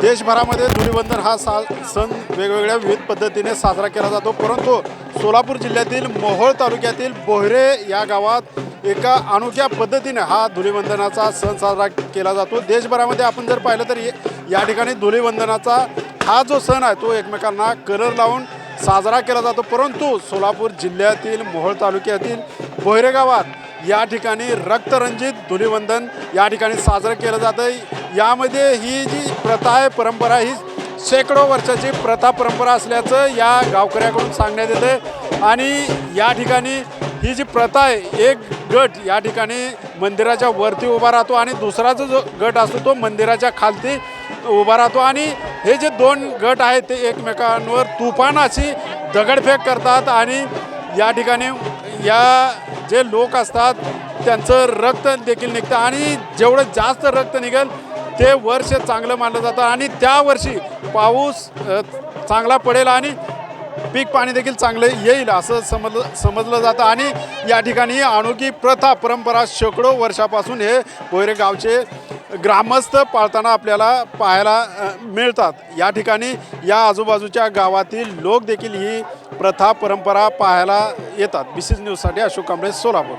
देशभरामध्ये धुलीवंदन हा सण वेगवेगळ्या विविध पद्धतीने साजरा केला जातो, परंतु सोलापूर जिल्ह्यातील मोहोळ तालुक्यातील बोहरे या गावात एका अनोख्या पद्धतीने हा धुलीवंदनाचा सण साजरा केला जातो। देशभरामध्ये आपण जर पाहिलं तर या ठिकाणी धुलीवंदनाचा हा जो सण आहे तो एकमेकांना कलर लावून साजरा केला जातो, परंतु सोलापूर जिल्ह्यातील मोहोळ तालुक्यातील बोहरे गावात या ठिकाणी रक्तरंजित धुलीवंदन या ठिकाणी साजरं केलं जातं। यामध्ये ही जी प्रथा आहे, परंपरा, ही शेकडो वर्षाची प्रथा परंपरा असल्याचं या गावकऱ्याकडून सांगण्यात येतं। आणि या ठिकाणी ही जी प्रथा आहे, एक गट या ठिकाणी मंदिराच्या वरती उभा राहतो आणि दुसरा जो गट असतो तो मंदिराच्या खालती उभा राहतो आणि हे जे दोन गट आहेत ते एकमेकांवर तुफानाची दगडफेक करतात आणि या ठिकाणी या जे लोक असतात त्यांचं रक्त देखील निघतं आणि जेवढं जास्त रक्त निघेल ते वर्ष चांगलं मानलं जातं आणि त्या वर्षी पाऊस चांगला पडेल आणि पीक पाणी देखील चांगलं येईल असं समजलं जातं। आणि या ठिकाणी अनोखी प्रथा परंपरा शेकडो वर्षापासून हे बोहरे गावचे ग्रामस्थ पाळताना आपल्याला पाहायला मिळतात। या ठिकाणी या आजूबाजूच्या गावातील लोक देखील ही प्रथा परंपरा पाहायला येतात। BCS न्यूजसाठी अशोक कांबळे, सोलापूर।